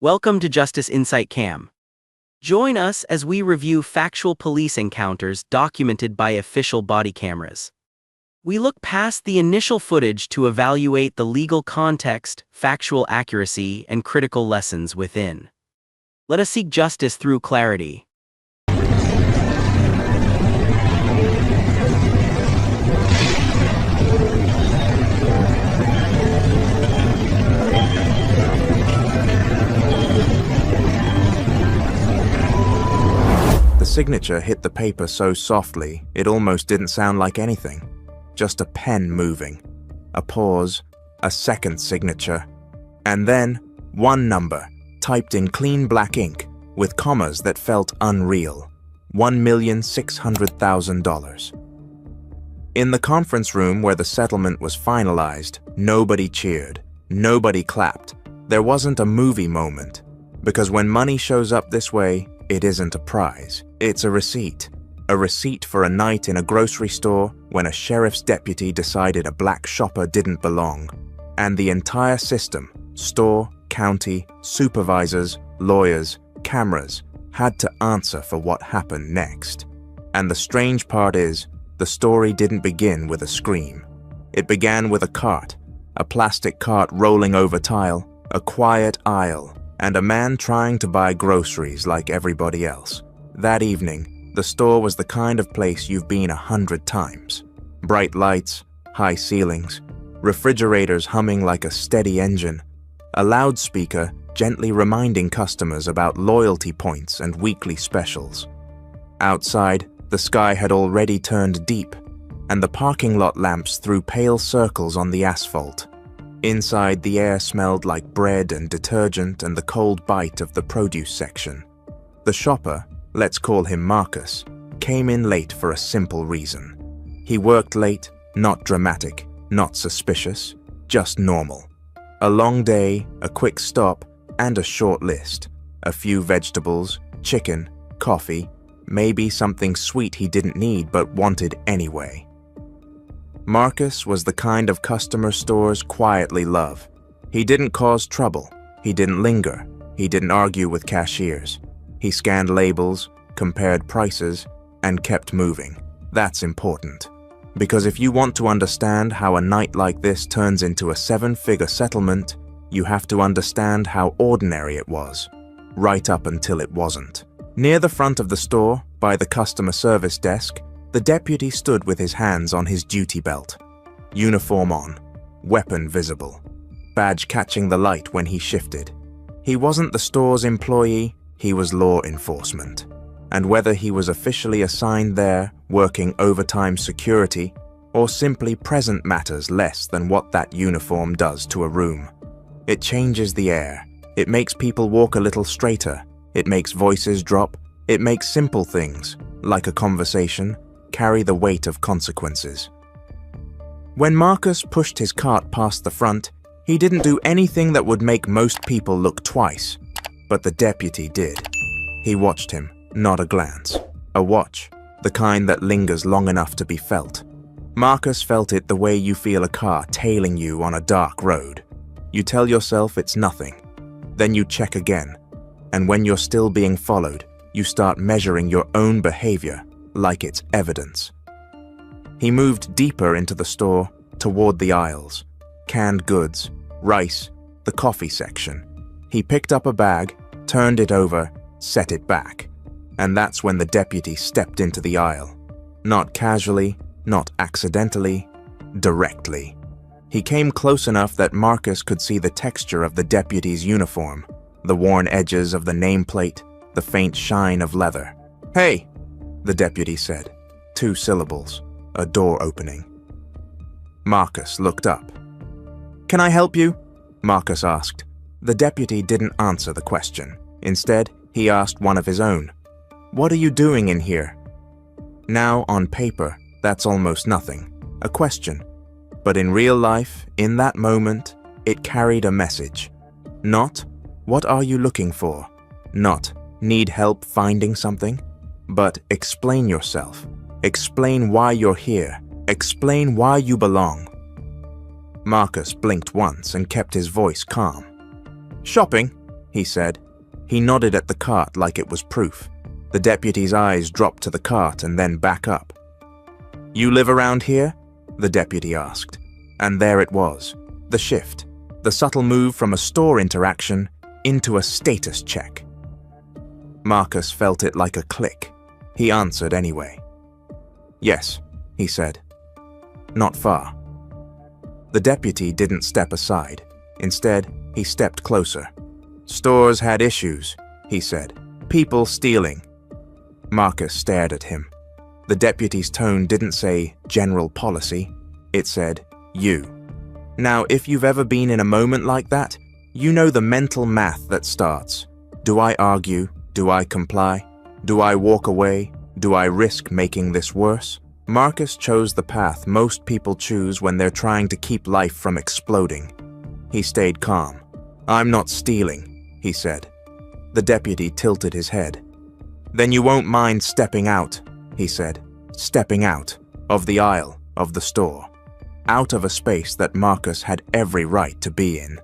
Welcome to Justice Insight Cam. Join us as we review factual police encounters documented by official body cameras. We look past the initial footage to evaluate the legal context, factual accuracy, and critical lessons within. Let us seek justice through clarity. The signature hit the paper so softly, it almost didn't sound like anything. Just a pen moving. A pause, a second signature, and then one number, typed in clean black ink, with commas that felt unreal. $1,600,000. In the conference room where the settlement was finalized, nobody cheered, nobody clapped. There wasn't a movie moment, because when money shows up this way, it isn't a prize, it's a receipt. A receipt for a night in a grocery store when a sheriff's deputy decided a black shopper didn't belong. And the entire system, store, county, supervisors, lawyers, cameras, had to answer for what happened next. And the strange part is, the story didn't begin with a scream. It began with a cart, a plastic cart rolling over tile, a quiet aisle, and a man trying to buy groceries like everybody else. That evening, the store was the kind of place you've been 100 times. Bright lights, high ceilings, refrigerators humming like a steady engine, a loudspeaker gently reminding customers about loyalty points and weekly specials. Outside, the sky had already turned deep, and the parking lot lamps threw pale circles on the asphalt. Inside, the air smelled like bread and detergent and the cold bite of the produce section. The shopper, let's call him Marcus, came in late for a simple reason. He worked late, not dramatic, not suspicious, just normal. A long day, a quick stop, and a short list. A few vegetables, chicken, coffee, maybe something sweet he didn't need but wanted anyway. Marcus was the kind of customer stores quietly love. He didn't cause trouble. He didn't linger. He didn't argue with cashiers. He scanned labels, compared prices, and kept moving. That's important. Because if you want to understand how a night like this turns into a 7-figure settlement, you have to understand how ordinary it was, right up until it wasn't. Near the front of the store, by the customer service desk, the deputy stood with his hands on his duty belt. Uniform on, weapon visible, badge catching the light when he shifted. He wasn't the store's employee, he was law enforcement. And whether he was officially assigned there, working overtime security, or simply present matters less than what that uniform does to a room. It changes the air. It makes people walk a little straighter. It makes voices drop. It makes simple things, like a conversation, carry the weight of consequences. When Marcus pushed his cart past the front, he didn't do anything that would make most people look twice, but the deputy did. He watched him, not a glance, a watch, the kind that lingers long enough to be felt. Marcus felt it the way you feel a car tailing you on a dark road. You tell yourself it's nothing, then you check again, and when you're still being followed, you start measuring your own behavior like it's evidence. He moved deeper into the store, toward the aisles, canned goods, rice, the coffee section. He picked up a bag, turned it over, set it back. And that's when the deputy stepped into the aisle. Not casually, not accidentally, directly. He came close enough that Marcus could see the texture of the deputy's uniform, the worn edges of the nameplate, the faint shine of leather. "Hey!" the deputy said. 2 syllables, a door opening. Marcus looked up. "Can I help you?" Marcus asked. The deputy didn't answer the question. Instead, he asked one of his own. "What are you doing in here?" Now, on paper, that's almost nothing, a question. But in real life, in that moment, it carried a message. Not, "What are you looking for?" Not, "Need help finding something?" But explain yourself. Explain why you're here. Explain why you belong. Marcus blinked once and kept his voice calm. "Shopping?" he said. He nodded at the cart like it was proof. The deputy's eyes dropped to the cart and then back up. "You live around here?" the deputy asked. And there it was, the shift, the subtle move from a store interaction into a status check. Marcus felt it like a click. He answered anyway. "Yes," he said. "Not far." The deputy didn't step aside. Instead, he stepped closer. "Stores had issues," he said. "People stealing." Marcus stared at him. The deputy's tone didn't say general policy. It said, "You." Now, if you've ever been in a moment like that, you know the mental math that starts. Do I argue? Do I comply? Do I walk away? Do I risk making this worse? Marcus chose the path most people choose when they're trying to keep life from exploding. He stayed calm. "I'm not stealing," he said. The deputy tilted his head. "Then you won't mind stepping out," he said. Stepping out of the aisle of the store. Out of a space that Marcus had every right to be in.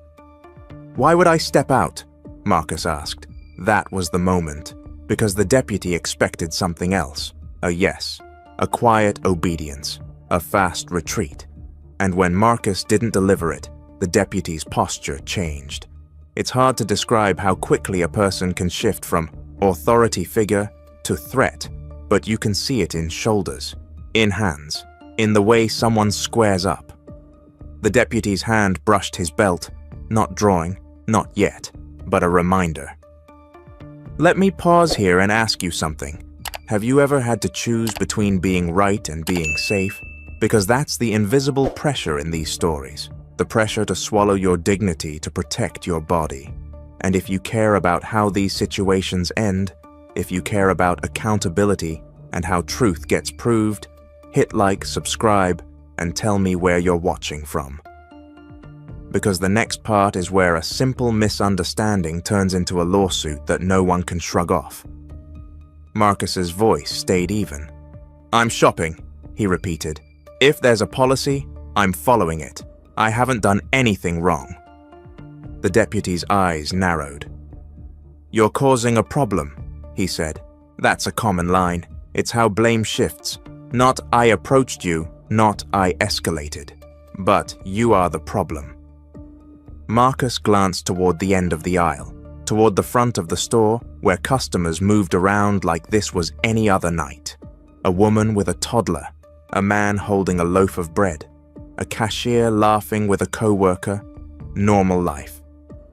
"Why would I step out?" Marcus asked. That was the moment, because the deputy expected something else. A yes, a quiet obedience, a fast retreat. And when Marcus didn't deliver it, the deputy's posture changed. It's hard to describe how quickly a person can shift from authority figure to threat, but you can see it in shoulders, in hands, in the way someone squares up. The deputy's hand brushed his belt, not drawing, not yet, but a reminder. "Let me pause here and ask you something. Have you ever had to choose between being right and being safe? Because that's the invisible pressure in these stories. The pressure to swallow your dignity to protect your body. And if you care about how these situations end, if you care about accountability and how truth gets proved, hit like, subscribe, and tell me where you're watching from. Because the next part is where a simple misunderstanding turns into a lawsuit that no one can shrug off. Marcus's voice stayed even. "I'm shopping," he repeated. "If there's a policy, I'm following it. I haven't done anything wrong." The deputy's eyes narrowed. "You're causing a problem," he said. "That's a common line. It's how blame shifts. Not I approached you, not I escalated. But you are the problem." Marcus glanced toward the end of the aisle, toward the front of the store where customers moved around like this was any other night. A woman with a toddler, a man holding a loaf of bread, a cashier laughing with a co-worker, normal life.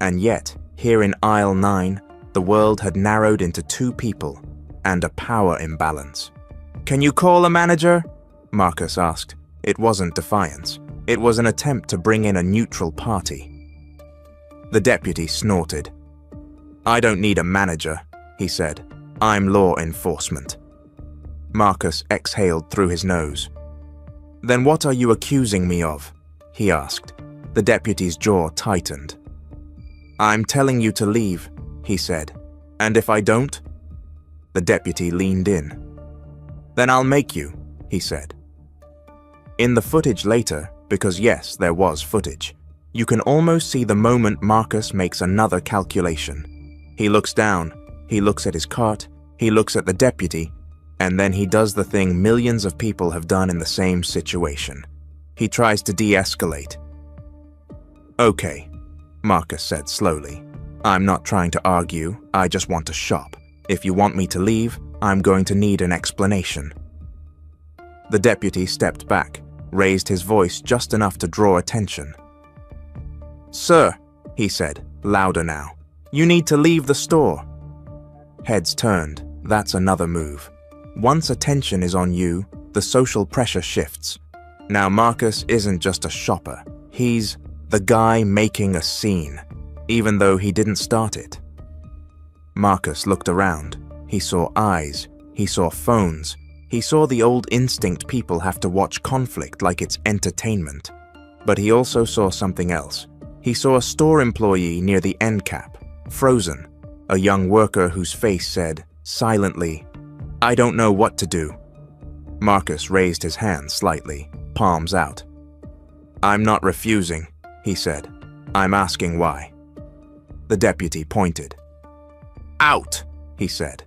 And yet, here in aisle 9, the world had narrowed into two people and a power imbalance. "Can you call a manager?" Marcus asked. It wasn't defiance. It was an attempt to bring in a neutral party. The deputy snorted. "I don't need a manager," he said. "I'm law enforcement." Marcus exhaled through his nose. "Then what are you accusing me of?" he asked. The deputy's jaw tightened. "I'm telling you to leave," he said. "And if I don't?" The deputy leaned in. "Then I'll make you," he said. In the footage later, because yes, there was footage, you can almost see the moment Marcus makes another calculation. He looks down, he looks at his cart, he looks at the deputy, and then he does the thing millions of people have done in the same situation. He tries to de-escalate. "Okay," Marcus said slowly. "I'm not trying to argue, I just want to shop. If you want me to leave, I'm going to need an explanation." The deputy stepped back, raised his voice just enough to draw attention. "Sir," he said, louder now, "you need to leave the store." Heads turned. That's another move. Once attention is on you, the social pressure shifts. Now Marcus isn't just a shopper. He's the guy making a scene, even though he didn't start it. Marcus looked around. He saw eyes. He saw phones. He saw the old instinct people have to watch conflict like it's entertainment. But he also saw something else. He saw a store employee near the end cap, frozen, a young worker whose face said, silently, "I don't know what to do." Marcus raised his hand slightly, palms out. "I'm not refusing," he said. "I'm asking why." The deputy pointed. "Out," he said.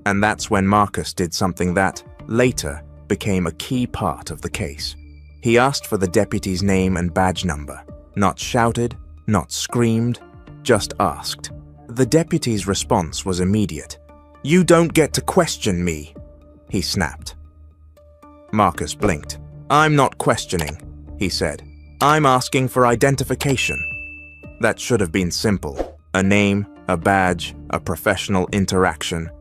And that's when Marcus did something that, later, became a key part of the case. He asked for the deputy's name and badge number. Not shouted, not screamed, just asked. The deputy's response was immediate. "You don't get to question me," he snapped. Marcus blinked. "I'm not questioning," he said. "I'm asking for identification." That should have been simple. A name, a badge, a professional interaction.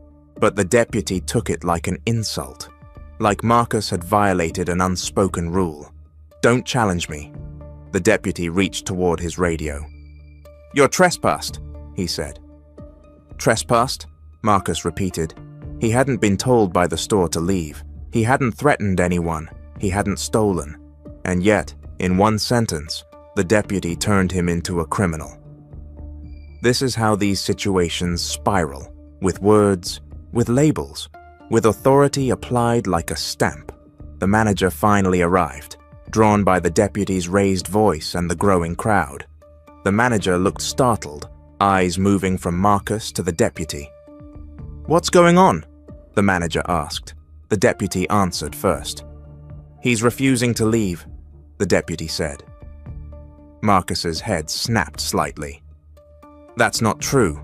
But the deputy took it like an insult. Like Marcus had violated an unspoken rule. "Don't challenge me." The deputy reached toward his radio. "You're trespassed," he said. "Trespassed?" Marcus repeated. He hadn't been told by the store to leave. He hadn't threatened anyone. He hadn't stolen. And yet, in one sentence, the deputy turned him into a criminal. This is how these situations spiral, with words, with labels, with authority applied like a stamp. The manager finally arrived, drawn by the deputy's raised voice and the growing crowd. The manager looked startled, eyes moving from Marcus to the deputy. "What's going on?" the manager asked. The deputy answered first. "He's refusing to leave," the deputy said. Marcus's head snapped slightly. "That's not true,"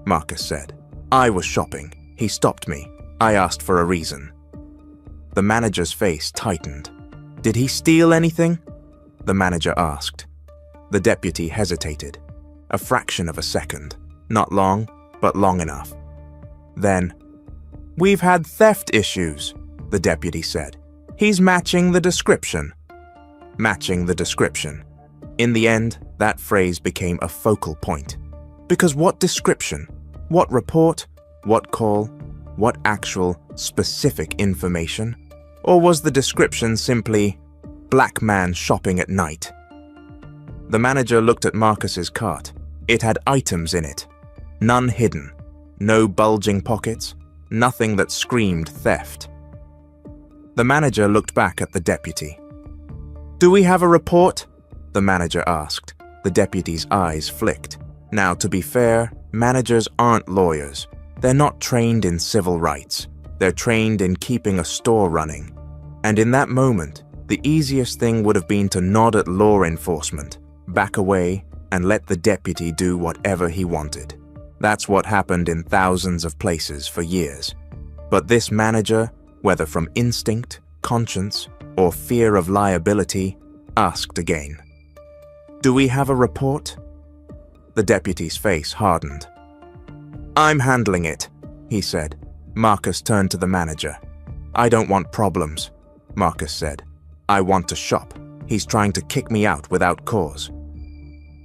Marcus said. "I was shopping. He stopped me. I asked for a reason." The manager's face tightened. "Did he steal anything?" the manager asked. The deputy hesitated. A fraction of a second. Not long, but long enough. Then, "We've had theft issues," the deputy said. "He's matching the description." Matching the description. In the end, that phrase became a focal point. Because what description? What report? What call? What actual, specific information? Or was the description simply, "black man shopping at night"? The manager looked at Marcus's cart. It had items in it. None hidden. No bulging pockets. Nothing that screamed theft. The manager looked back at the deputy. "Do we have a report?" the manager asked. The deputy's eyes flicked. Now, to be fair, managers aren't lawyers. They're not trained in civil rights. They're trained in keeping a store running. And in that moment, the easiest thing would have been to nod at law enforcement, back away, and let the deputy do whatever he wanted. That's what happened in thousands of places for years. But this manager, whether from instinct, conscience, or fear of liability, asked again. "Do we have a report?" The deputy's face hardened. "I'm handling it," he said. Marcus turned to the manager. "I don't want problems," Marcus said. "I want to shop. He's trying to kick me out without cause."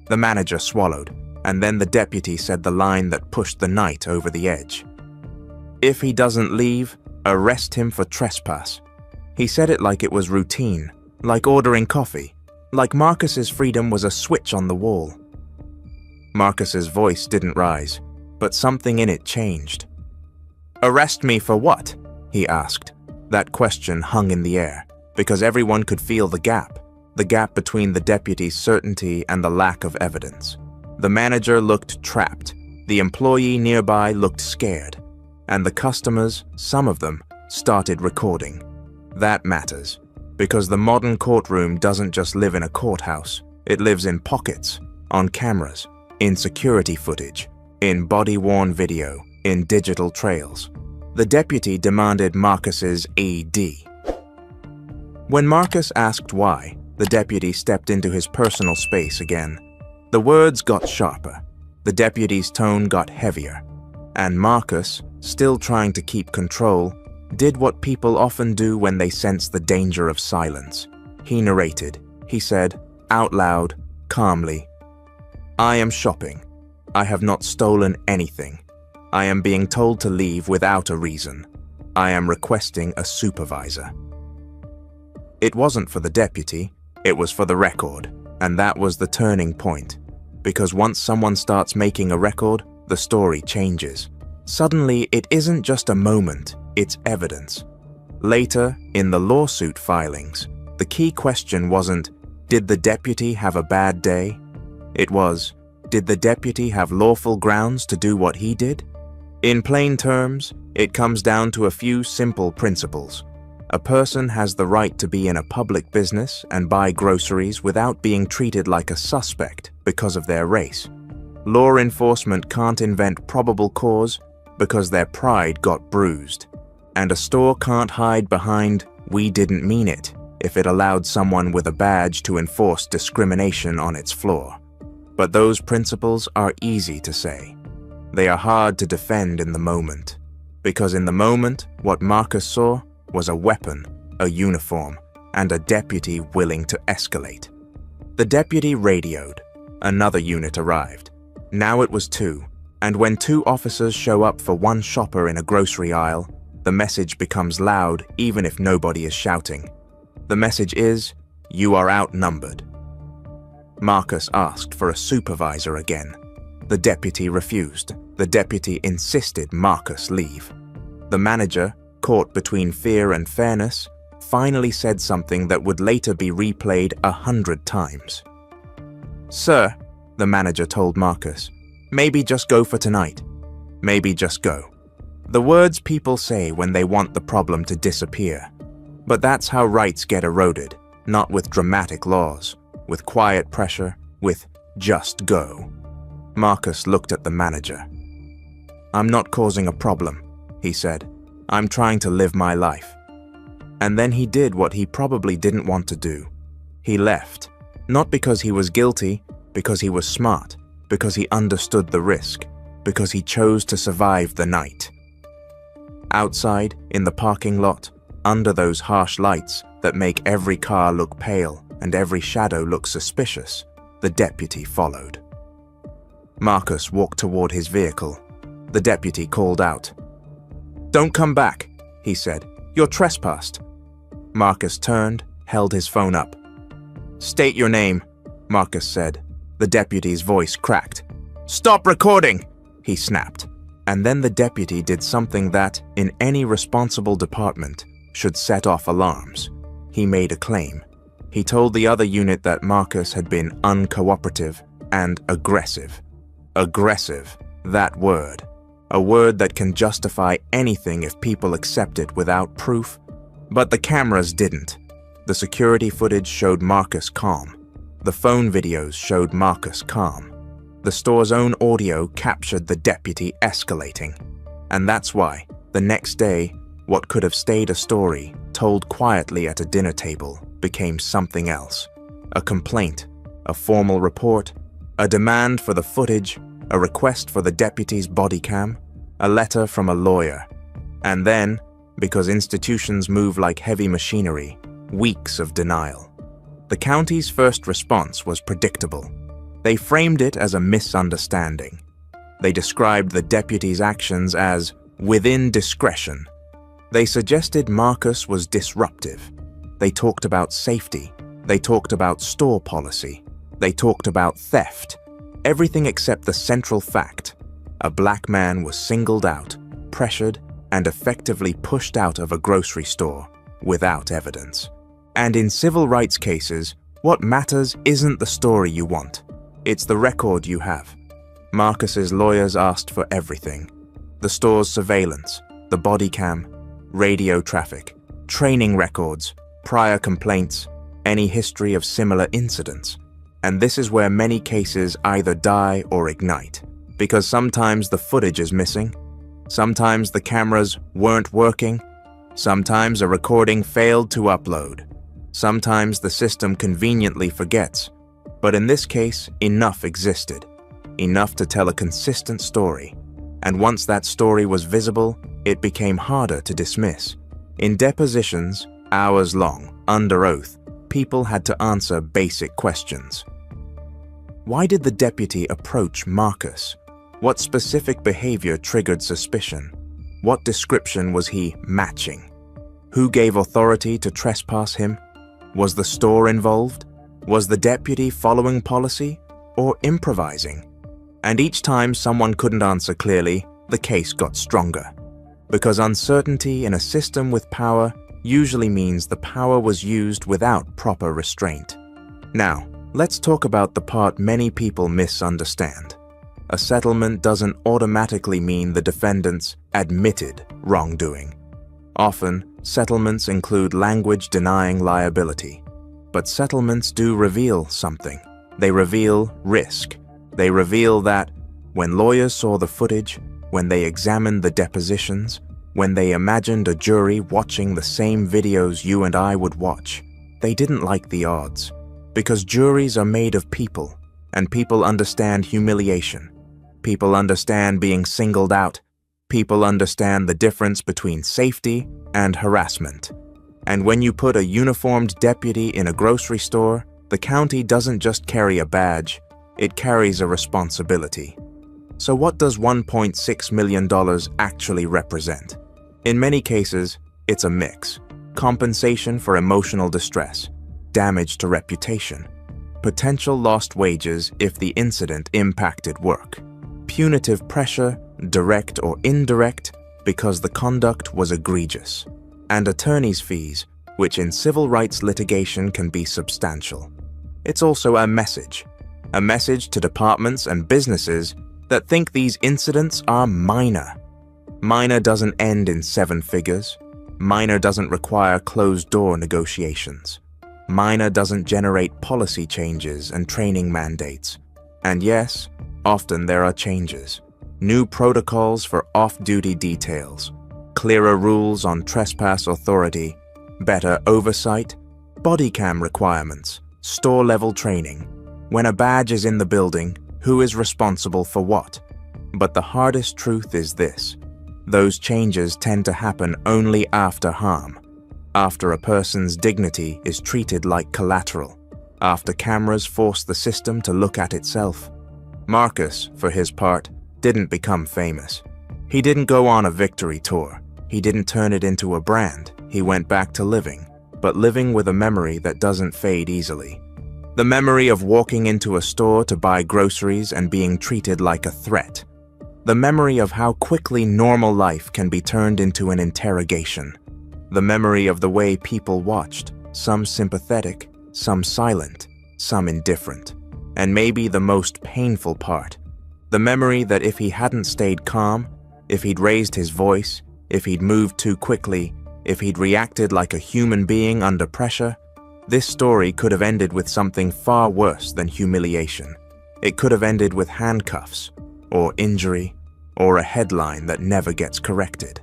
The manager swallowed, and then the deputy said the line that pushed the night over the edge. "If he doesn't leave, arrest him for trespass." He said it like it was routine, like ordering coffee, like Marcus's freedom was a switch on the wall. Marcus's voice didn't rise, but something in it changed. "Arrest me for what?" he asked. That question hung in the air, because everyone could feel the gap between the deputy's certainty and the lack of evidence. The manager looked trapped, the employee nearby looked scared, and the customers, some of them, started recording. That matters, because the modern courtroom doesn't just live in a courthouse, it lives in pockets, on cameras, in security footage, in body-worn video, in digital trails. The deputy demanded Marcus's AD. When Marcus asked why, the deputy stepped into his personal space again. The words got sharper, the deputy's tone got heavier, and Marcus, still trying to keep control, did what people often do when they sense the danger of silence. He narrated. He said, out loud, calmly, "I am shopping. I have not stolen anything. I am being told to leave without a reason. I am requesting a supervisor." It wasn't for the deputy, it was for the record, and that was the turning point. Because once someone starts making a record, the story changes. Suddenly, it isn't just a moment, it's evidence. Later, in the lawsuit filings, the key question wasn't, did the deputy have a bad day? It was, Did the deputy have lawful grounds to do what he did? In plain terms, it comes down to a few simple principles. A person has the right to be in a public business and buy groceries without being treated like a suspect because of their race. Law enforcement can't invent probable cause because their pride got bruised. And a store can't hide behind "we didn't mean it" if it allowed someone with a badge to enforce discrimination on its floor. But those principles are easy to say. They are hard to defend in the moment. Because in the moment, what Marcus saw was a weapon, a uniform, and a deputy willing to escalate. The deputy radioed. Another unit arrived. Now it was 2, and when 2 officers show up for one shopper in a grocery aisle, the message becomes loud even if nobody is shouting. The message is, "You are outnumbered." Marcus asked for a supervisor again. The deputy refused. The deputy insisted Marcus leave. The manager, caught between fear and fairness, finally said something that would later be replayed 100 times. "Sir," the manager told Marcus, "maybe just go for tonight. Maybe just go." The words people say when they want the problem to disappear. But that's how rights get eroded, not with dramatic laws, with quiet pressure, with "just go." Marcus looked at the manager. "I'm not causing a problem," he said. "I'm trying to live my life." And then he did what he probably didn't want to do. He left, not because he was guilty, because he was smart, because he understood the risk, because he chose to survive the night. Outside, in the parking lot, under those harsh lights that make every car look pale and every shadow look suspicious, the deputy followed. Marcus walked toward his vehicle. The deputy called out. "Don't come back," he said. "You're trespassed." Marcus turned, held his phone up. "State your name," Marcus said. The deputy's voice cracked. "Stop recording," he snapped. And then the deputy did something that, in any responsible department, should set off alarms. He made a claim. He told the other unit that Marcus had been uncooperative and aggressive. Aggressive, that word. A word that can justify anything if people accept it without proof. But the cameras didn't. The security footage showed Marcus calm. The phone videos showed Marcus calm. The store's own audio captured the deputy escalating. And that's why, the next day, what could have stayed a story, told quietly at a dinner table, became something else. A complaint, a formal report, a demand for the footage, a request for the deputy's body cam, a letter from a lawyer. And then, because institutions move like heavy machinery, weeks of denial. The county's first response was predictable. They framed it as a misunderstanding. They described the deputy's actions as within discretion. They suggested Marcus was disruptive. They talked about safety. They talked about store policy. They talked about theft. Everything except the central fact. A black man was singled out, pressured, and effectively pushed out of a grocery store without evidence. And in civil rights cases, what matters isn't the story you want. It's the record you have. Marcus's lawyers asked for everything. The store's surveillance, the body cam, radio traffic, training records, prior complaints, any history of similar incidents. And this is where many cases either die or ignite. Because sometimes the footage is missing. Sometimes the cameras weren't working. Sometimes a recording failed to upload. Sometimes the system conveniently forgets. But in this case, enough existed. Enough to tell a consistent story. And once that story was visible, it became harder to dismiss. In depositions, hours long, under oath, people had to answer basic questions. Why did the deputy approach Marcus? What specific behavior triggered suspicion? What description was he matching? Who gave authority to trespass him? Was the store involved? Was the deputy following policy or improvising? And each time someone couldn't answer clearly, the case got stronger. Because uncertainty in a system with power usually means the power was used without proper restraint. Now, Let's talk about the part many people misunderstand. A settlement doesn't automatically mean the defendants admitted wrongdoing. Often, settlements include language denying liability. But settlements do reveal something. They reveal risk. They reveal that when lawyers saw the footage, when they examined the depositions, when they imagined a jury watching the same videos you and I would watch, they didn't like the odds. Because juries are made of people, and people understand humiliation. People understand being singled out. People understand the difference between safety and harassment. And when you put a uniformed deputy in a grocery store, the county doesn't just carry a badge, it carries a responsibility. So what does $1.6 million actually represent? In many cases, it's a mix. Compensation for emotional distress, damage to reputation, potential lost wages if the incident impacted work, punitive pressure, direct or indirect, because the conduct was egregious, and attorney's fees, which in civil rights litigation can be substantial. It's also a message to departments and businesses that think these incidents are minor. Minor doesn't end in seven figures. Minor doesn't require closed-door negotiations. Minor doesn't generate policy changes and training mandates. And yes, often there are changes. New protocols for off-duty details, clearer rules on trespass authority, better oversight, body cam requirements, store-level training. When a badge is in the building, who is responsible for what? But the hardest truth is this. Those changes tend to happen only after harm, after a person's dignity is treated like collateral, after cameras force the system to look at itself. Marcus, for his part, didn't become famous. He didn't go on a victory tour. He didn't turn it into a brand. He went back to living, but living with a memory that doesn't fade easily. The memory of walking into a store to buy groceries and being treated like a threat. The memory of how quickly normal life can be turned into an interrogation. The memory of the way people watched, some sympathetic, some silent, some indifferent. And maybe the most painful part, the memory that if he hadn't stayed calm, if he'd raised his voice, if he'd moved too quickly, if he'd reacted like a human being under pressure, this story could have ended with something far worse than humiliation. It could have ended with handcuffs, or injury, or a headline that never gets corrected.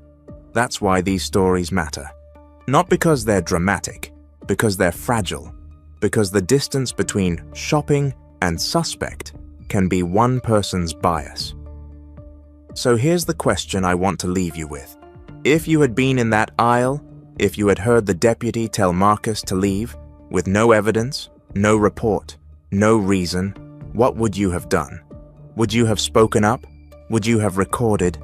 That's why these stories matter. Not because they're dramatic, because they're fragile, because the distance between shopping and suspect can be one person's bias. So here's the question I want to leave you with. If you had been in that aisle, if you had heard the deputy tell Marcus to leave, with no evidence, no report, no reason, what would you have done? Would you have spoken up? Would you have recorded?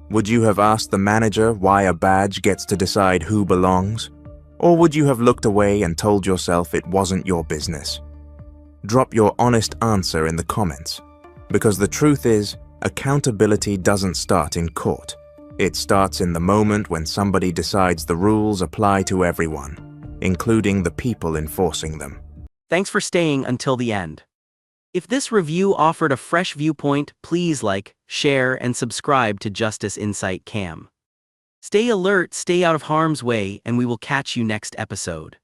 Would you have asked the manager why a badge gets to decide who belongs? Or would you have looked away and told yourself it wasn't your business? Drop your honest answer in the comments, because the truth is, accountability doesn't start in court. It starts in the moment when somebody decides the rules apply to everyone, including the people enforcing them. Thanks for staying until the end. If this review offered a fresh viewpoint, please like, share, and subscribe to Justice Insight Cam. Stay alert, stay out of harm's way, and we will catch you next episode.